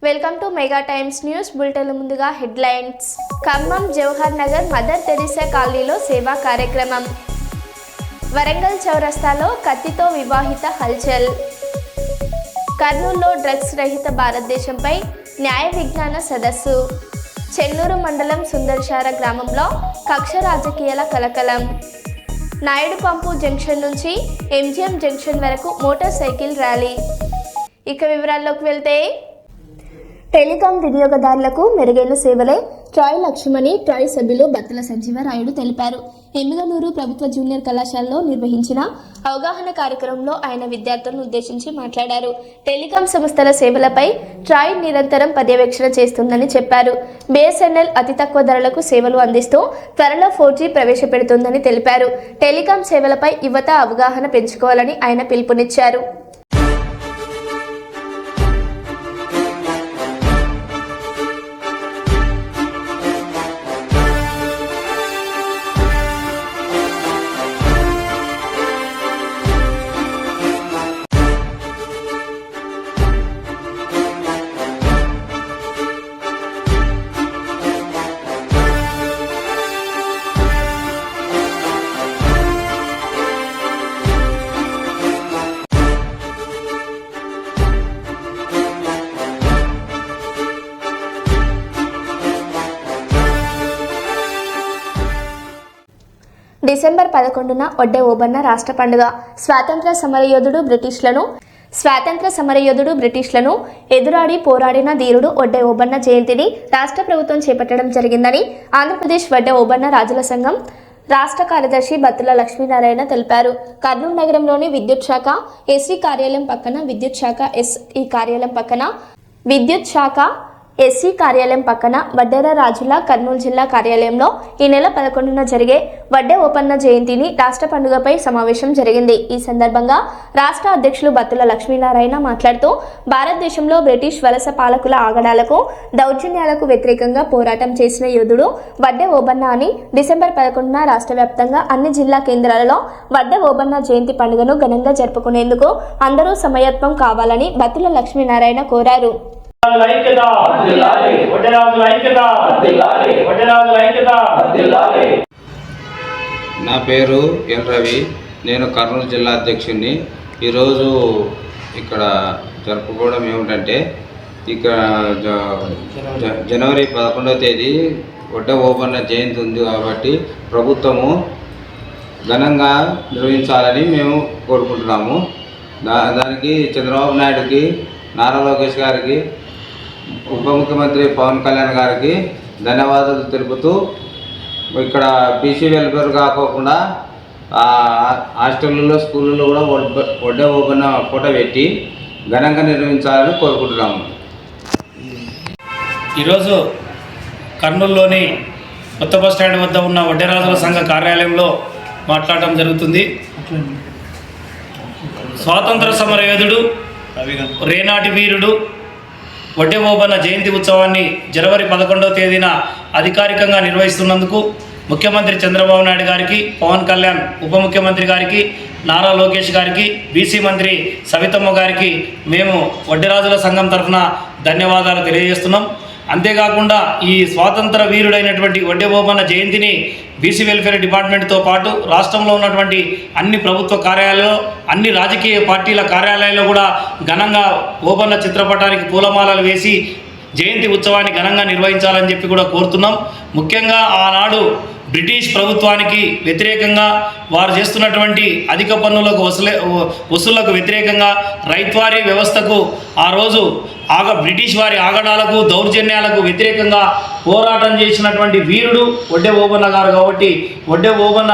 Welcome to mega times news bulletin. ముందుగా headlines. Khammam Jawahar Nagar Mother Teresa కాలనీలో సేవా కార్యక్రమం. వరంగల్ చౌరస్తాలో కత్తితో వివాహిత హల్చల్. కర్నూలులో డ్రగ్స్ రహిత భారతదేశంపై న్యాయ విజ్ఞాన సదస్సు. చెన్నూరు మండలం సుందర్శార గ్రామంలో కక్ష రాజకీయాల కలకలం. నాయుడు పంపు జంక్షన్ నుంచి ఎంజిఎం జంక్షన్ వరకు మోటార్ సైకిల్ ర్యాలీ. ఇక వివరాల్లోకి వెళ్తే, టెలికాం వినియోగదారులకు మెరుగైన సేవలే ట్రాయ్ లక్ష్యమని ట్రాయ్ సభ్యులు బత్తుల సంజీవరాయుడు తెలిపారు. ఎమ్మిగనూరు ప్రభుత్వ జూనియర్ కళాశాలలో నిర్వహించిన అవగాహన కార్యక్రమంలో ఆయన విద్యార్థులను ఉద్దేశించి మాట్లాడారు. టెలికాం సంస్థల సేవలపై ట్రాయ్ నిరంతరం పర్యవేక్షణ చేస్తుందని చెప్పారు. బిఎస్ఎన్ఎల్ అతి తక్కువ ధరలకు సేవలు అందిస్తూ త్వరలో 4G ప్రవేశపెడుతుందని తెలిపారు. టెలికాం సేవలపై యువత అవగాహన పెంచుకోవాలని ఆయన పిలుపునిచ్చారు. డిసెంబర్ 11న ఒడ్డే ఓబన్న రాష్ట్ర పండుగ. స్వాతంత్ర సమరయోధుడు బ్రిటిష్లను ఎదురాడి పోరాడిన ధీరుడు ఒడ్డే ఓబన్న జయంతిని రాష్ట్ర ప్రభుత్వం చేపట్టడం జరిగిందని ఆంధ్రప్రదేశ్ ఒడ్డే ఓబన్న రాజుల సంఘం రాష్ట్ర కార్యదర్శి బత్తుల లక్ష్మీనారాయణ తెలిపారు. కర్నూలు నగరంలోని విద్యుత్ శాఖ ఎస్సీ కార్యాలయం పక్కన వడ్డేర రాజుల కర్నూలు జిల్లా కార్యాలయంలో ఈ నెల 11న జరిగే వడ్డే ఓబన్న జయంతిని రాష్ట్ర పండుగపై సమావేశం జరిగింది. ఈ సందర్భంగా రాష్ట్ర అధ్యక్షులు బత్తుల లక్ష్మీనారాయణ మాట్లాడుతూ, భారతదేశంలో బ్రిటిష్ వలస పాలకుల ఆగడాలకు, దౌర్జన్యాలకు వ్యతిరేకంగా పోరాటం చేసిన యోధుడు వడ్డే ఓబన్న అని డిసెంబర్ 11న రాష్ట్ర వ్యాప్తంగా అన్ని జిల్లా కేంద్రాలలో వడ్డే ఓబన్న జయంతి పండుగను ఘనంగా జరుపుకునేందుకు అందరూ సమయత్వం కావాలని బత్తుల లక్ష్మీనారాయణ కోరారు. నా పేరు ఎల్ రవి. నేను కర్నూలు జిల్లా అధ్యక్షుడిని. ఈరోజు ఇక్కడ జరుపుకోవడం ఏమిటంటే, ఇక్కడ జనవరి 11వ తేదీ వడ్డే ఓబన్న జయంతి ఉంది కాబట్టి ప్రభుత్వము ఘనంగా నిర్వహించాలని మేము కోరుకుంటున్నాము. దానికి చంద్రబాబు నాయుడుకి, నారా లోకేష్ గారికి, ఉప ముఖ్యమంత్రి పవన్ కళ్యాణ్ గారికి ధన్యవాదాలు తెలుపుతూ, ఇక్కడ బీసీ వెల్ఫేర్ కాకుండా హాస్టల్లో, స్కూళ్ళలో కూడా వడ్డే ఓబన్న ఫోటో పెట్టి ఘనంగా నిర్వహించాలని కోరుకుంటున్నాము. ఈరోజు కర్నూలులోని కొత్త బస్ స్టాండ్ వద్ద ఉన్న వడ్డేరాజుల సంఘ కార్యాలయంలో మాట్లాడటం జరుగుతుంది. స్వాతంత్ర సమర యోధుడు, రేనాటి వీరుడు వడ్డే ఓబన్న జయంతి ఉత్సవాన్ని జనవరి 11వ తేదీన అధికారికంగా నిర్వహిస్తున్నందుకు ముఖ్యమంత్రి చంద్రబాబు నాయుడు గారికి, పవన్ కళ్యాణ్ ఉప ముఖ్యమంత్రి గారికి, నారా లోకేష్ గారికి, బీసీ మంత్రి సవితమ్మ గారికి మేము వడ్డేరాజుల సంఘం తరఫున ధన్యవాదాలు తెలియజేస్తున్నాం. అంతేకాకుండా ఈ స్వాతంత్ర వీరుడైనటువంటి వడ్డే ఓబన్న జయంతిని బీసీ వెల్ఫేర్ డిపార్ట్మెంట్తో పాటు రాష్ట్రంలో ఉన్నటువంటి అన్ని ప్రభుత్వ కార్యాలయాల్లో, అన్ని రాజకీయ పార్టీల కార్యాలయాల్లో కూడా ఘనంగా ఓబన్న చిత్రపటానికి పూలమాలలు వేసి జయంతి ఉత్సవాన్ని ఘనంగా నిర్వహించాలని చెప్పి కూడా కోరుతున్నాం. ముఖ్యంగా ఆనాడు బ్రిటిష్ ప్రభుత్వానికి వ్యతిరేకంగా వారు చేస్తున్నటువంటి అధిక పన్నులకు వసూళ్లకు వ్యతిరేకంగా రైత్వారీ వ్యవస్థకు ఆ రోజు బ్రిటిష్ వారి ఆగడాలకు, దౌర్జన్యాలకు వ్యతిరేకంగా పోరాటం చేసినటువంటి వీరుడు వడ్డే ఓబన్న గారు కాబట్టి వడ్డే ఓబన్న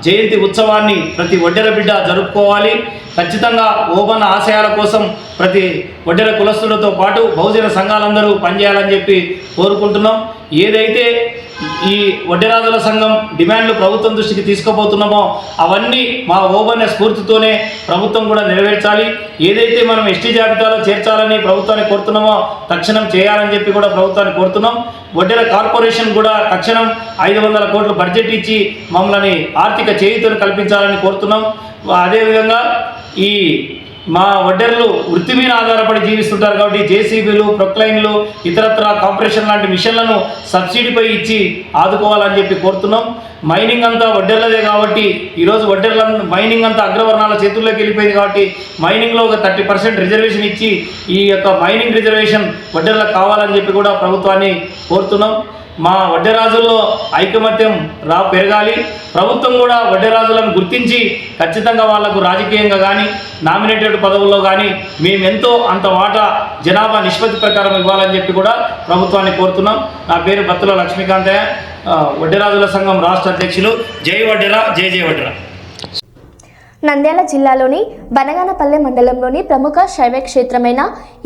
జయంతి ఉత్సవాన్ని ప్రతి వడ్డెర బిడ్డ జరుపుకోవాలి. ఖచ్చితంగా ఓబన్న ఆశయాల కోసం ప్రతి వడ్డెర కులస్తులతో పాటు బహుజన సంఘాలందరూ పనిచేయాలని చెప్పి కోరుకుంటున్నాం. ఏదైతే ఈ వడ్డేరాజుల సంఘం డిమాండ్లు ప్రభుత్వం దృష్టికి తీసుకుపోతున్నామో అవన్నీ మా ఓబన్న స్ఫూర్తితోనే ప్రభుత్వం కూడా నెరవేర్చాలి. ఏదైతే మనం ఎస్టీ జాబితాలో చేర్చాలని ప్రభుత్వాన్ని కోరుతున్నామో తక్షణం చేయాలని చెప్పి కూడా ప్రభుత్వాన్ని కోరుతున్నాం. వడ్డెర కార్పొరేషన్ కూడా తక్షణం 500 కోట్ల బడ్జెట్ ఇచ్చి మమ్మల్ని ఆర్థిక చేయూతను కల్పించాలని కోరుతున్నాం. అదేవిధంగా ఈ మా వడ్డెర్లు వృత్తి మీద ఆధారపడి జీవిస్తుంటారు కాబట్టి జేసీబీలు, ప్రొక్లైన్లు, ఇతరత్ర కాంప్రెషన్ లాంటి మిషన్లను సబ్సిడీపై ఇచ్చి ఆదుకోవాలని చెప్పి కోరుతున్నాం. మైనింగ్ అంతా వడ్డెర్లదే కాబట్టి ఈరోజు మైనింగ్ అంతా అగ్రవర్ణాల చేతుల్లోకి వెళ్ళిపోయింది కాబట్టి మైనింగ్లో ఒక 30% రిజర్వేషన్ ఇచ్చి ఈ యొక్క మైనింగ్ రిజర్వేషన్ వడ్డెర్లకు కావాలని చెప్పి కూడా ప్రభుత్వాన్ని కోరుతున్నాం. మా వడ్డెరాజుల్లో ఐకమత్యం పెరగాలి. ప్రభుత్వం కూడా వడ్డెరాజులను గుర్తించి ఖచ్చితంగా వాళ్లకు రాజకీయంగా కానీ నామినేటెడ్ పదవుల్లో కానీ మేమెంతో అంత వాటా జనాభా నిష్పత్తి ప్రకారం ఇవ్వాలని చెప్పి కూడా ప్రభుత్వాన్ని కోరుతున్నాం. నా పేరు బత్తుల లక్ష్మీకాంతయ్య, వడ్డెరాజుల సంఘం రాష్ట్ర అధ్యక్షులు. జై వడ్డెర, జై జై వడ్డెర. నంద్యాల జిల్లాలోని బనగానపల్లె మండలంలోని ప్రముఖ శైవ క్షేత్రమైన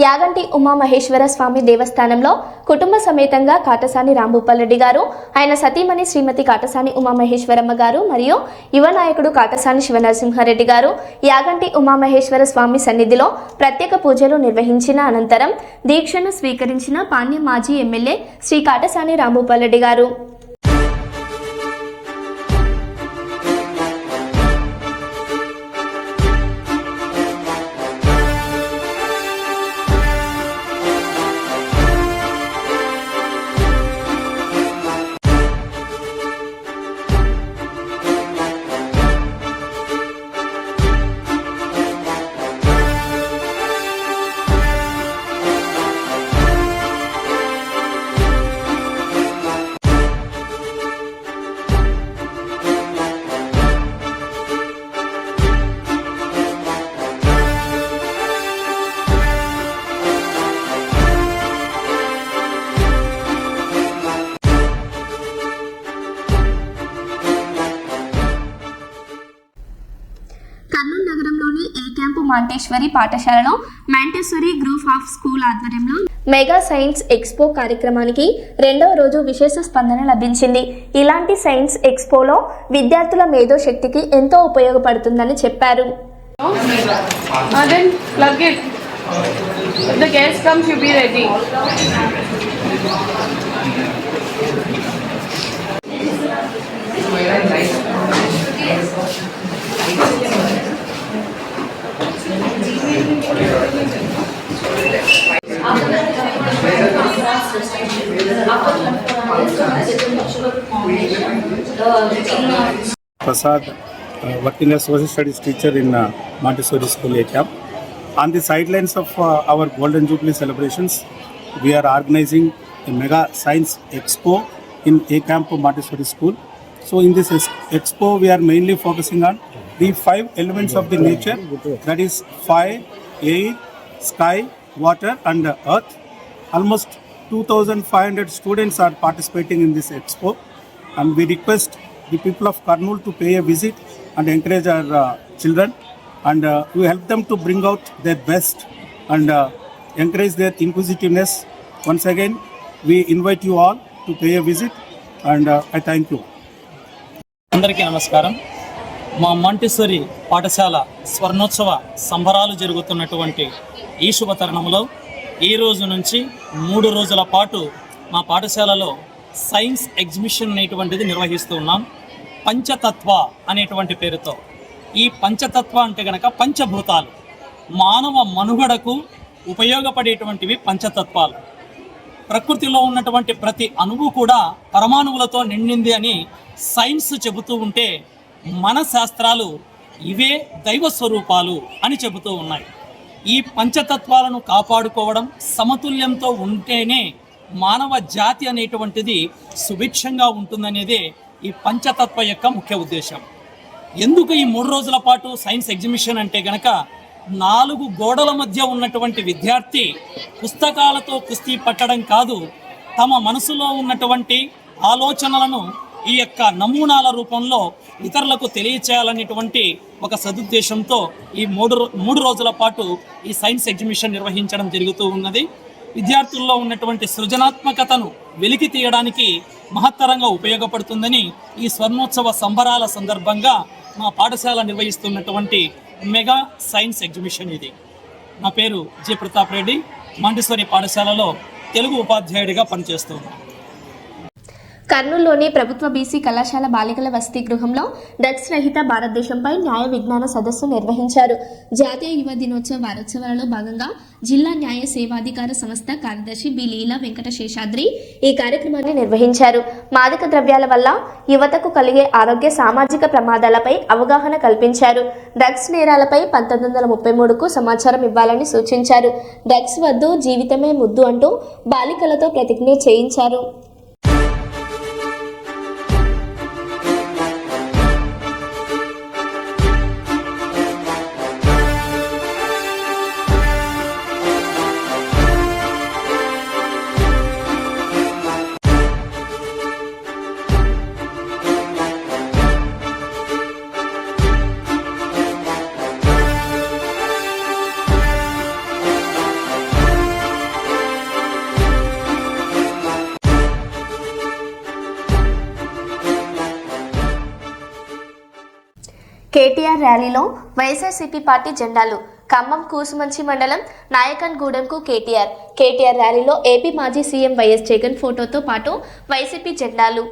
యాగంటి ఉమామహేశ్వర స్వామి దేవస్థానంలో కుటుంబ సమేతంగా కాటసాని రాంభూపాల్రెడ్డి గారు, ఆయన సతీమణి శ్రీమతి కాటసాని ఉమామహేశ్వరమ్మ గారు మరియు యువ నాయకుడు కాటసాని శివనరసింహారెడ్డి గారు యాగంటి ఉమామహేశ్వర స్వామి సన్నిధిలో ప్రత్యేక పూజలు నిర్వహించిన అనంతరం దీక్షను స్వీకరించిన పాణ్యం మాజీ ఎమ్మెల్యే శ్రీ కాటసాని రాంభూపాల్రెడ్డి గారు. మాంటేశ్వరి పాఠశాలలో మాంటేశ్వరి గ్రూప్ ఆఫ్ స్కూల్ ఆధ్వర్యంలో మెగా సైన్స్ ఎక్స్పో కార్యక్రమానికి 2వ రోజు విశేష స్పందన లభించింది. ఇలాంటి సైన్స్ ఎక్స్పోలో విద్యార్థుల మేధో శక్తికి ఎంతో ఉపయోగపడుతుందని చెప్పారు. Prasad, working as social studies teacher in Montessori School A-Camp. On the sidelines of our Golden Jubilee celebrations, we are organizing a mega science expo in A-Camp Montessori School. So in this expo, we are mainly focusing on the 5 elements of the nature, that is fire, air, sky, water and earth. Almost 2,500 students are participating in this expo, and we request the people of Kurnool to pay a visit and encourage our children, and we help them to bring out their best and encourage their inquisitiveness. Once again, we invite you all to pay a visit, and I thank you. అందరికీ నమస్కారం. మా Montessori పాఠశాల స్వర్ణోత్సవ సంబరాలు జరుగుతున్నటువంటి ఈ శుభ తరుణంలో ఈ రోజు నుంచి 3 రోజుల పాటు మా పాఠశాలలో సైన్స్ ఎగ్జిబిషన్ అనేటువంటిది నిర్వహిస్తూ ఉన్నాం. పంచతత్వ అనేటువంటి పేరుతో. ఈ పంచతత్వ అంటే కనుక పంచభూతాలు, మానవ మనుగడకు ఉపయోగపడేటువంటివి పంచతత్వాలు. ప్రకృతిలో ఉన్నటువంటి ప్రతి అణువు కూడా పరమాణువులతో నిండింది అని సైన్స్ చెబుతూ ఉంటే, మన శాస్త్రాలు ఇవే దైవ స్వరూపాలు అని చెబుతూ ఉన్నాయి. ఈ పంచతత్వాలను కాపాడుకోవడం, సమతుల్యంతో ఉంటేనే మానవ జాతి అనేటువంటిది సుభిక్షంగా ఉంటుందనేదే ఈ పంచతత్వ యొక్క ముఖ్య ఉద్దేశం. ఎందుకు ఈ 3 రోజుల పాటు సైన్స్ ఎగ్జిబిషన్ అంటే గనక, 4 గోడల మధ్య ఉన్నటువంటి విద్యార్థి పుస్తకాలతో కుస్తీ పట్టడం కాదు, తమ మనసులో ఉన్నటువంటి ఆలోచనలను ఈ యొక్క నమూనాల రూపంలో ఇతరులకు తెలియచేయాలనేటువంటి ఒక సదుద్దేశంతో ఈ 3 రోజుల పాటు ఈ సైన్స్ ఎగ్జిబిషన్ నిర్వహించడం జరుగుతూ ఉన్నది. విద్యార్థుల్లో ఉన్నటువంటి సృజనాత్మకతను వెలికి తీయడానికి మహత్తరంగా ఉపయోగపడుతుందని ఈ స్వర్ణోత్సవ సంబరాల సందర్భంగా మా పాఠశాల నిర్వహిస్తున్నటువంటి మెగా సైన్స్ ఎగ్జిబిషన్ ఇది. నా పేరు జి ప్రతాప్ రెడ్డి, మాంటెసరీ పాఠశాలలో తెలుగు ఉపాధ్యాయుడిగా పనిచేస్తున్నాను. కర్నూలులోని ప్రభుత్వ బీసీ కళాశాల బాలికల వసతి గృహంలో డ్రగ్స్ రహిత భారతదేశంపై న్యాయ విజ్ఞాన సదస్సు నిర్వహించారు. జాతీయ యువ దినోత్సవ వారోత్సవాలలో భాగంగా జిల్లా న్యాయ సేవాధికార సంస్థ కార్యదర్శి బి లీలా వెంకట శేషాద్రి ఈ కార్యక్రమాన్ని నిర్వహించారు. మాదక ద్రవ్యాల వల్ల యువతకు కలిగే ఆరోగ్య సామాజిక ప్రమాదాలపై అవగాహన కల్పించారు. డ్రగ్స్ నేరాలపై 1933కు సమాచారం ఇవ్వాలని సూచించారు. డ్రగ్స్ వద్దు, జీవితమే ముద్దు అంటూ బాలికలతో ప్రతిజ్ఞ చేయించారు. కేటీఆర్ ర్యాలీలో వైఎస్ఆర్సీపీ పార్టీ జెండాలు. ఖమ్మం కూసుమంచి మండలం నాయకన్ గూడెంకు కేటీఆర్ ర్యాలీలో ఏపీ మాజీ సీఎం వైఎస్ జగన్ ఫోటోతో పాటు వైసీపీ జెండాలు.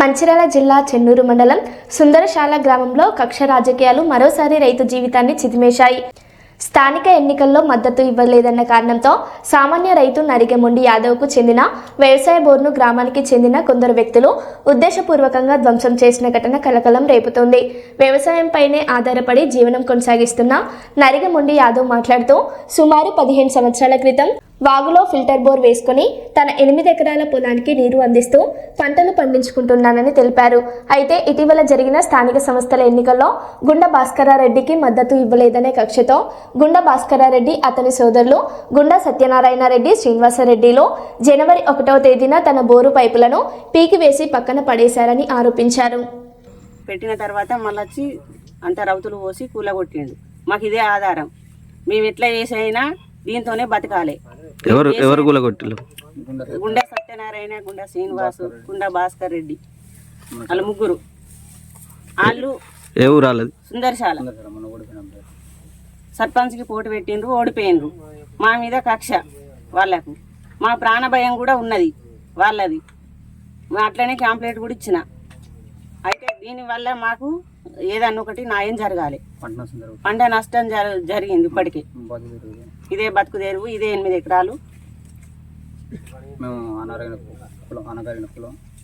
మంచిర్యాల జిల్లా చెన్నూరు మండలం సుందరశాల గ్రామంలో కక్ష రాజకీయాలు మరోసారి రైతు జీవితాన్ని చిదిమేశాయి. స్థానిక ఎన్నికల్లో మద్దతు ఇవ్వలేదన్న కారణంతో సామాన్య రైతు నరిగెమొండి యాదవ్కు చెందిన వ్యవసాయ బోర్ను గ్రామానికి చెందిన కొందరు వ్యక్తులు ఉద్దేశపూర్వకంగా ధ్వంసం చేసిన ఘటన కలకలం రేపుతోంది. వ్యవసాయంపైనే ఆధారపడి జీవనం కొనసాగిస్తున్న నరిగెమొండి యాదవ్ మాట్లాడుతూ సుమారు 15 సంవత్సరాల క్రితం వాగులో ఫిల్టర్ బోర్ వేసుకుని తన 8 ఎకరాల పొలానికి నీరు అందిస్తూ పంటలు పండించుకుంటున్నానని తెలిపారు. అయితే ఇటీవల జరిగిన స్థానిక సంస్థల ఎన్నికల్లో గుండా భాస్కరారెడ్డికి మద్దతు ఇవ్వలేదనే కక్షతో గుండా భాస్కరారెడ్డి, అతని సోదరులు గుండా సత్యనారాయణ రెడ్డి, శ్రీనివాసరెడ్డిలో జనవరి 1వ తేదీన తన బోరు పైపులను పీకివేసి పక్కన పడేశారని ఆరోపించారు. పెట్టిన తర్వాత మళ్ళొచ్చి అంత రౌతులు పోసి కూలగొట్టిండు. మాకు ఇదే ఆధారం. మేము ఎట్లా చేసైనా దీంతోనే బతకాలి. ఎవరు కూలగొట్టిలు? గుండా సత్యనారాయణ, గుండా శ్రీనివాసు, గుండా భాస్కర్ రెడ్డి, వాళ్ళు ముగ్గురు. వాళ్ళు ఏ ఊరు రాలేదు? సుందరశాల. సర్పంచ్కి పోటీ పెట్టిండ్రు, ఓడిపోయినరు. మా మీద కక్ష వాళ్ళకు. మా ప్రాణ భయం కూడా ఉన్నది వాళ్ళది. అట్లనే కంప్లైంట్ కూడా ఇచ్చిన. అయితే దీనివల్ల మాకు ఏదన్నా ఒకటి న్యాయం జరగాలి. పంట నష్టం జరిగింది ఇప్పటికే. ఇదే బతుకు తెరువు, ఇదే 8 ఎకరాలు.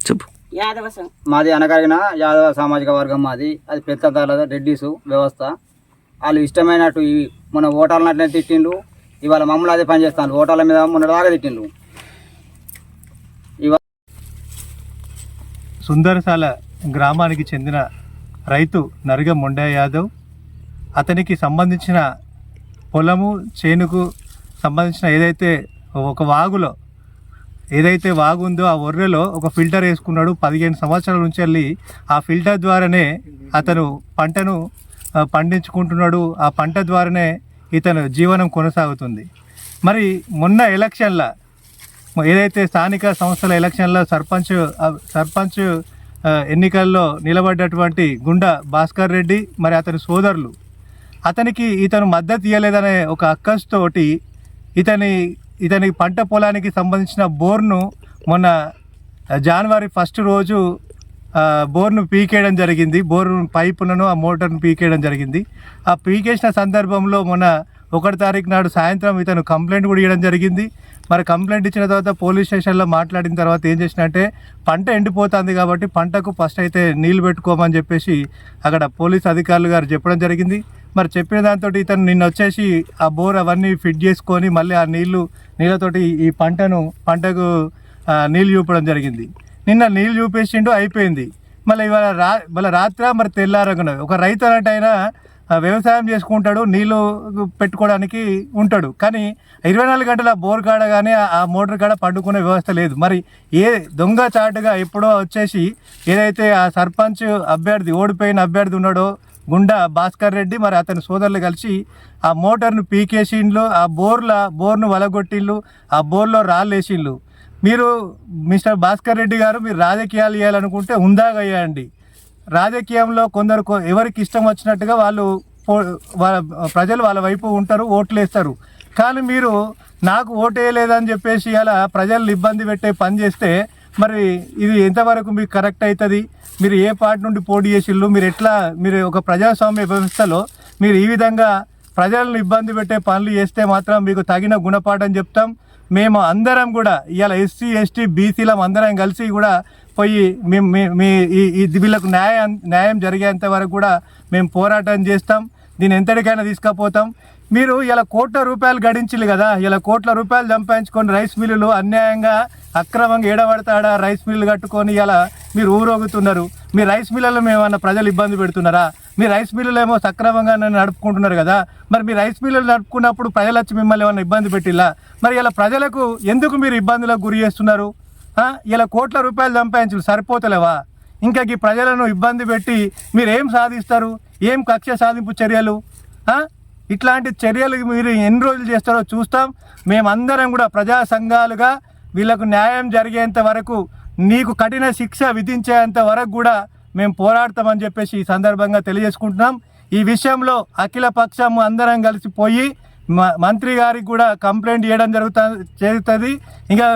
చెప్పు. యాదవసం మాది అనగారిన యాదవ సామాజిక వర్గం మాది. అది పెద్ద రెడ్డిసు వ్యవస్థ. వాళ్ళు ఇష్టమైనట్టు మన ఓటాలను అట్లనే తిట్టిండు. ఇవాళ మమ్మల్ని అదే పని చేస్తాను. ఓటాల మీద మొన్నదాకా తిట్టిండు. సుందరశాల గ్రామానికి చెందిన రైతు నరిగ మొండయ్య యాదవ్, అతనికి సంబంధించిన పొలము చేనుకు సంబంధించిన ఏదైతే ఒక వాగులో ఏదైతే వాగు ఉందో ఆ ఒర్రెలో ఒక ఫిల్టర్ వేసుకున్నాడు. 15 సంవత్సరాల నుంచి వెళ్ళి ఆ ఫిల్టర్ ద్వారానే అతను పంటను పండించుకుంటున్నాడు. ఆ పంట ద్వారానే ఇతను జీవనం కొనసాగుతుంది. మరి మొన్న ఎలక్షన్ల ఏదైతే స్థానిక సంస్థల ఎలక్షన్లో సర్పంచ్ ఎన్నికల్లో నిలబడ్డటువంటి గుండా భాస్కర్ రెడ్డి మరి అతని సోదరులు అతనికి ఇతను మద్దతు ఇవ్వలేదనే ఒక అక్కస్తోటి ఇతని పంట పొలానికి సంబంధించిన బోర్ను మొన్న జనవరి 1 రోజు బోర్ను పీకేయడం జరిగింది. బోరు పైపులను ఆ మోటార్ను పీకేయడం జరిగింది. ఆ పీకేసిన సందర్భంలో మొన్న 1వ తారీఖు నాడు సాయంత్రం ఇతను కంప్లైంట్ కూడా ఇవ్వడం జరిగింది. మరి కంప్లైంట్ ఇచ్చిన తర్వాత పోలీస్ స్టేషన్లో మాట్లాడిన తర్వాత ఏం చేసినట్టే పంట ఎండిపోతుంది కాబట్టి పంటకు ఫస్ట్ అయితే నీళ్లు పెట్టుకోమని చెప్పేసి అక్కడ పోలీస్ అధికారులు గారు చెప్పడం జరిగింది. మరి చెప్పిన దాంతో ఇతను నిన్న వచ్చేసి ఆ బోర్ అవన్నీ ఫిట్ చేసుకొని మళ్ళీ ఆ నీళ్ళతోటి ఈ పంటకు నీళ్ళు చూపడం జరిగింది. నిన్న నీళ్ళు చూపేసిండు, అయిపోయింది. మళ్ళీ ఇవాళ రాత్రి మరి తెల్లారగున ఒక రైతు అన్నట్టయినా వ్యవసాయం చేసుకుంటాడు, నీళ్ళు పెట్టుకోవడానికి ఉంటాడు. కానీ 24 గంటల బోర్ కాడ కానీ ఆ మోటార్ కాడ పండుకునే వ్యవస్థ లేదు. మరి ఏ దొంగ చాటుగా ఎప్పుడో వచ్చేసి ఏదైతే ఆ సర్పంచ్ అభ్యర్థి ఓడిపోయిన అభ్యర్థి ఉన్నాడో గుండా భాస్కర్ రెడ్డి మరి అతని సోదరులు కలిసి ఆ మోటార్ను పీకేసిండ్లు, ఆ బోర్ను వలగొట్టిళ్ళు, ఆ బోర్లో రాళ్ళు వేసిండ్లు. మీరు మిస్టర్ భాస్కర్ రెడ్డి గారు మీరు రాజకీయాలు చేయాలనుకుంటే ఉందాగా వేయండి. రాజకీయంలో కొందరు ఎవరికి ఇష్టం వచ్చినట్టుగా ప్రజలు వాళ్ళ వైపు ఉంటారు, ఓట్లు వేస్తారు. కానీ మీరు నాకు ఓటు వేయలేదని చెప్పేసి అలా ప్రజలను ఇబ్బంది పెట్టే పని చేస్తే మరి ఇది ఎంతవరకు మీకు కరెక్ట్ అవుతుంది? మీరు ఏ పార్టీ నుండి పోటీ చేసిళ్ళు? మీరు ఒక ప్రజాస్వామ్య వ్యవస్థలో మీరు ఈ విధంగా ప్రజలను ఇబ్బంది పెట్టే పనులు చేస్తే మాత్రం మీకు తగిన గుణపాఠం చెప్తాం. మేము అందరం కూడా ఇవాళ ఎస్సీ ఎస్టీ బీసీలం అందరం కలిసి కూడా పోయి వీళ్ళకు న్యాయం జరిగేంత వరకు కూడా మేము పోరాటం చేస్తాం. దీన్ని ఎంతటికైనా తీసుకుపోతాం. మీరు ఇలా కోట్ల రూపాయలు గడించిల్లు కదా, ఇలా కోట్ల రూపాయలు సంపాదించుకొని రైస్ మిల్లులు అన్యాయంగా అక్రమంగా ఏడబడతాడా రైస్ మిల్లు కట్టుకొని ఇలా మీరు ఊరోగుతున్నారు. మీ రైస్ మిల్లులో మేమన్నా ప్రజలు ఇబ్బంది పెడుతున్నారా? మీ రైస్ మిల్లులు ఏమో సక్రమంగా నడుపుకుంటున్నారు కదా, మరి మీ రైస్ మిల్లులు నడుపుకున్నప్పుడు ప్రజలు వచ్చి మిమ్మల్ని ఏమన్నా ఇబ్బంది పెట్టిల్లా? మరి ఇలా ప్రజలకు ఎందుకు మీరు ఇబ్బందులకు గురి చేస్తున్నారు? ఇలా కోట్ల రూపాయలు సంపాదించు సరిపోతలేవా? ఇంకా ఈ ప్రజలను ఇబ్బంది పెట్టి మీరు ఏం సాధిస్తారు? ఏం కక్ష సాధింపు చర్యలు? ఇట్లాంటి చర్యలు మీరు ఎన్ని రోజులు చేస్తారో చూస్తాం. మేమందరం కూడా ప్రజా సంఘాలుగా వీళ్ళకు న్యాయం జరిగేంత వరకు, నీకు కఠిన శిక్ష విధించేంత వరకు కూడా మేము పోరాడతామని చెప్పేసి ఈ సందర్భంగా తెలియజేసుకుంటున్నాం. ఈ విషయంలో అఖిల పక్షం అందరం కలిసిపోయి మంత్రి గారికి కూడా కంప్లైంట్ చేయడం జరుగుతుంది. ఇంకా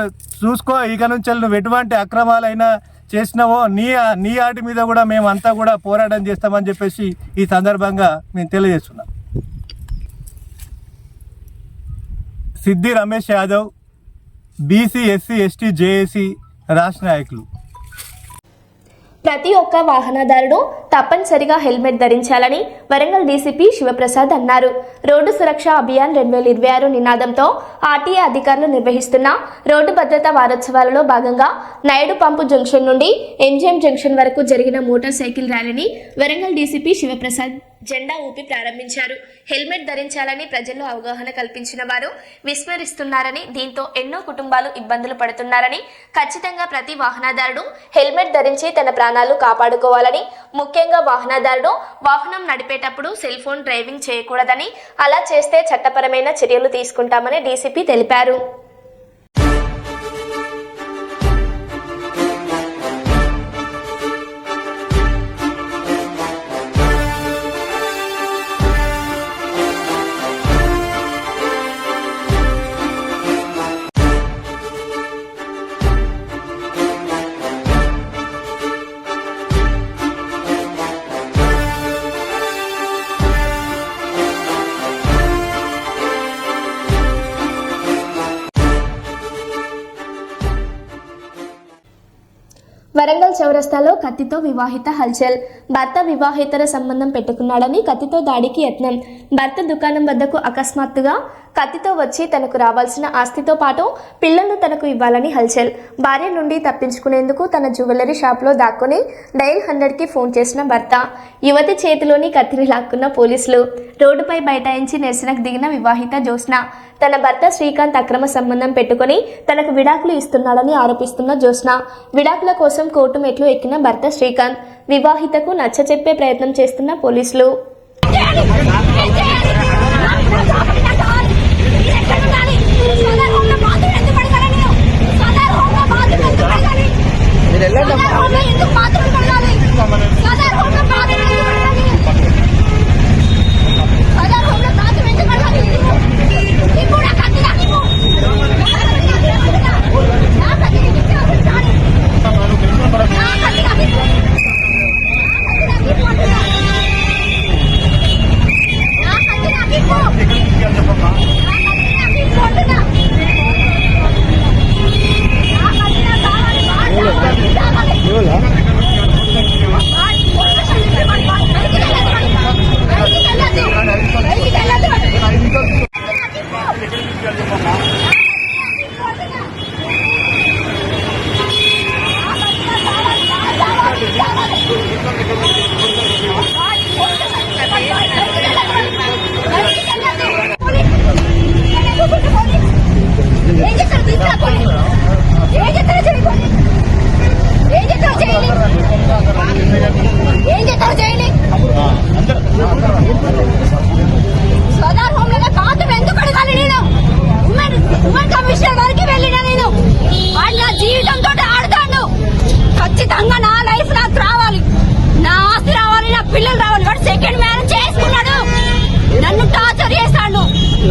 చూసుకో, ఇక నుంచి నువ్వు ఎటువంటి అక్రమాలైనా చేసినావో నీ ఆటి మీద కూడా మేమంతా కూడా పోరాటం చేస్తామని చెప్పేసి ఈ సందర్భంగా మేము తెలియజేస్తున్నాం. సిద్ధి Ramesh Yadav, BC SC ST JAC రాష్ట్ర నాయకులు. ప్రతి ఒక్క వాహనదారుడు తప్పనిసరిగా హెల్మెట్ ధరించాలని వరంగల్ డీసీపీ శివప్రసాద్ అన్నారు. రోడ్డు సురక్ష అభియాన్ 2026 నినాదంతో ఆర్టీఏ అధికారులు నిర్వహిస్తున్న రోడ్డు భద్రతా వారోత్సవాలలో భాగంగా నాయుడు పంపు జంక్షన్ నుండి ఎంజిఎం జంక్షన్ వరకు జరిగిన మోటార్ సైకిల్ ర్యాలీని వరంగల్ డీసీపీ శివప్రసాద్ జెండా ఊపి ప్రారంభించారు. హెల్మెట్ ధరించాలని ప్రజల్లో అవగాహన కల్పించిన వారు విస్మరిస్తున్నారని, దీంతో ఎన్నో కుటుంబాలు ఇబ్బందులు పడుతున్నారని, ఖచ్చితంగా ప్రతి వాహనదారుడు హెల్మెట్ ధరించి తన ప్రాణాలు కాపాడుకోవాలని, ముఖ్యంగా వాహనదారుడు వాహనం నడిపేటప్పుడు సెల్ ఫోన్ డ్రైవింగ్ చేయకూడదని, అలా చేస్తే చట్టపరమైన చర్యలు తీసుకుంటామని డీసీపీ తెలిపారు. వరంగల్ చౌరస్తాలో కత్తితో వివాహిత హల్చల్. భర్త వివాహేతర సంబంధం పెట్టుకున్నాడని కత్తితో దాడికి యత్నం. భర్త దుకాణం వద్దకు అకస్మాత్తుగా కత్తితో వచ్చి తనకు రావాల్సిన ఆస్తితో పాటు పిల్లలను తనకు ఇవ్వాలని హల్చల్. భార్య నుండి తప్పించుకునేందుకు తన జ్యువెలరీ షాప్లో దాక్కుని డైల్ 100కి ఫోన్ చేసిన భర్త. యువతి చేతిలోని కత్తిని లాక్కున్న పోలీసులు. రోడ్డుపై బైఠాయించి నిరసనకు దిగిన వివాహిత జ్యోత్స్న. తన భర్త శ్రీకాంత్ అక్రమ సంబంధం పెట్టుకుని తనకు విడాకులు ఇస్తున్నాడని ఆరోపిస్తున్న జ్యోత్స్న. విడాకుల కోసం కోర్టు మెట్లు ఎక్కిన భర్త శ్రీకాంత్. వివాహితకు నచ్చచెప్పే ప్రయత్నం చేస్తున్న పోలీసులు. సోదార్ హోమ్ లో బాత్రూమ్ ఎందుకు అడగాలి? నేను ఉమెన్ కమిషనర్ వరకు వెళ్ళినా. నేను వాడు నా జీవితంతో ఆడుతాడు. ఖచ్చితంగా నా లైఫ్ నాకు రావాలి, నా ఆస్తి రావాలి, నా పిల్లలు రావాలి. వాడు సెకండ్ మ్యారేజ్ చేసుకున్నాడు, నన్ను టార్చర్ చేస్తాడు.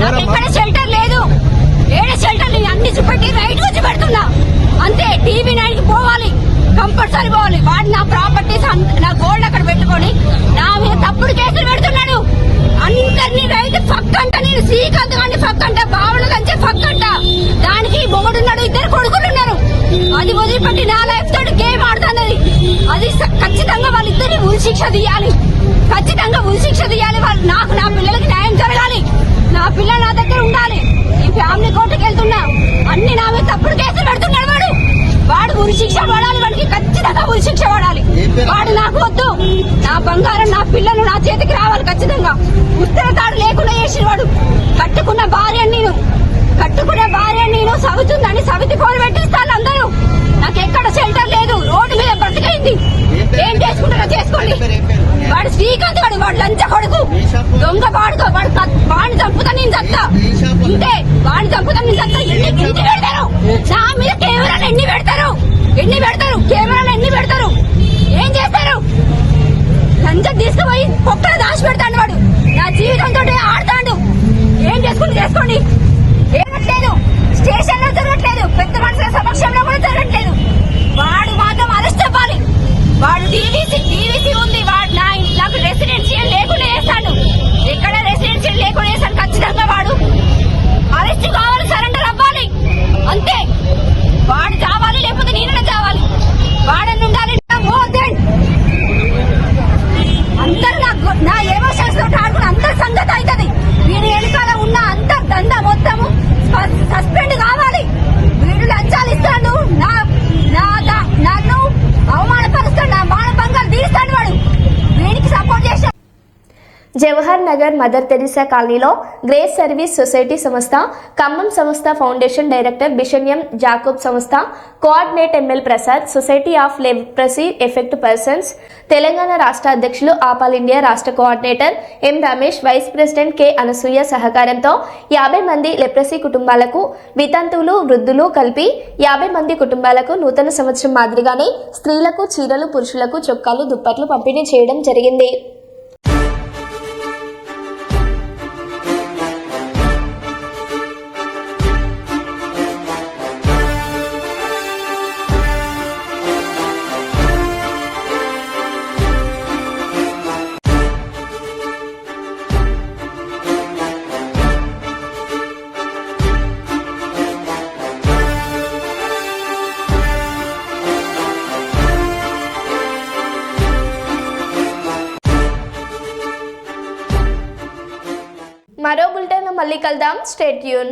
నాకు ఎక్కడ షెల్టర్ లేదు, ఏడే షెల్టర్ అన్ని చూపెట్టి రైట్ వచ్చి పెడుతున్నా అంతే. టీవీ 9 కి పోవాలి, కంపల్సరీ పోవాలి. వాడు నా ప్రాపర్టీస్ నా గోల్డ్ అక్కడ పెట్టుకొని నా మీద తప్పుడు కేసులు పెడుతున్నాడు. అందరినీ రైతు పక్కంట, నేను శ్రీకాంత్ గారిని పక్కంట, బావుల కంటే పక్కంట. దానికి మొగుడున్నాడు, 2 కొడుకులు ఉన్నారు. అది వదిలిపెట్టి నా లైఫ్ తోటి గేమ్ ఆడుతున్నది. అది ఖచ్చితంగా వాళ్ళిద్దరిని ఉరిశిక్ష తీయాలి, ఖచ్చితంగా ఉరిశిక్ష తీయాలి. వాళ్ళు నాకు నా పిల్లలకి న్యాయం జరగాలి, నా పిల్లలు నా దగ్గర ఉండాలి. ఈ ఫ్యామిలీ కోర్టుకి వెళ్తున్నా, అన్ని నా మీద తప్పుడు కేసులు పెడుతున్నాడు. వాడు ఉరిశిక్ష పడాలి, వాడికి ఖచ్చితంగా ఉరిశిక్ష పడాలి. వాడు నాకు వద్దు, నా బంగారం నా పిల్లలు నా చేతికి రావాలి ఖచ్చితంగా. ఉత్తర తాడు లేకుండా చేసిన వాడు. కట్టుకున్న భార్య నేను సవితుందని సవితి పోలు పెట్టిస్తాను అందరూ. నాకు ఎక్కడ షెల్టర్ లేదు, రోడ్డు మీద బ్రతికైంది. ఏం చేసుకుంటారో చేసుకోండి. వాడు శ్రీకాంత్ వాడు లంచ కొడుకు, దొంగ వాడుకో. వాడిని చంపుతా నేను చస్తా, ఇంతే. వాడిని చంపుతా నేను చస్తా. ఎన్ని పెడతారు నా మీద? కెమెరాలు ఎన్ని పెడతారు? కెమెరాలు ఎన్ని పెడతారు? ఏం చేస్తారు? లంచం తీసుకుపోయి పొక్కలు దాచి పెడతాడు వాడు. నా జీవితంతో ఆడతాడు. ఏం చేసుకోండి. ఏమట్లేదు, స్టేషన్ లో జరగట్లేదు, పెద్ద మనుషుల సమక్షంలో కూడా జరగట్లేదు. వాడు మాత్రం అరెస్ట్ అవ్వాలి. వాడు టీవీసీ ఉంది. వాడు నాకు రెసిడెన్షియల్ లేకుండా చేస్తాడు. ఎక్కడ రెసిడెన్షియల్ లేకుండా చేస్తాడు. ఖచ్చితంగా వాడు అరెస్ట్ కావాలి, సరెండర్ అవ్వాలి అంతే. వాడు చావాలి, లేకపోతే నేను చావాలి. వాడని ఉండాలి. అందరు నా ఎమోషన్స్ తోటి ఆడుకుని అందరి సంగతి అవుతుంది. వీడి వెనకాల ఉన్న అందరు దందా మొత్తము సస్పెండ్ కావాలి. వీడు లంచాలు ఇస్తాడు, నన్ను అవమానపరుస్తాడు, నా మానభంగాలు తీస్తాడు. వాడు వీడికి సపోర్ట్ చేస్తాడు. Jawahar Nagar Mother Teresa grace service సర్వీస్ సొసైటీ సంస్థ, ఖమ్మం సంస్థ ఫౌండేషన్ డైరెక్టర్ బిషన్యం జాకోబ్ సంస్థ coordinate M L Prasad, society of leprosy effect persons Telangana రాష్ట్ర అధ్యక్షులు ఆల్ ఇండియా రాష్ట్ర coordinator M Ramesh, vice president K Anasuya సహకారంతో 50 మంది లెప్రసీ కుటుంబాలకు, వితంతువులు, వృద్ధులు కలిపి 50 మంది కుటుంబాలకు నూతన సంవత్సరం మాదిరిగానే స్త్రీలకు చీరలు, పురుషులకు చొక్కాలు, దుప్పట్లు పంపిణీ చేయడం జరిగింది. మరో బులెటిన్లో మళ్ళీ కలుద్దాం. Stay tune.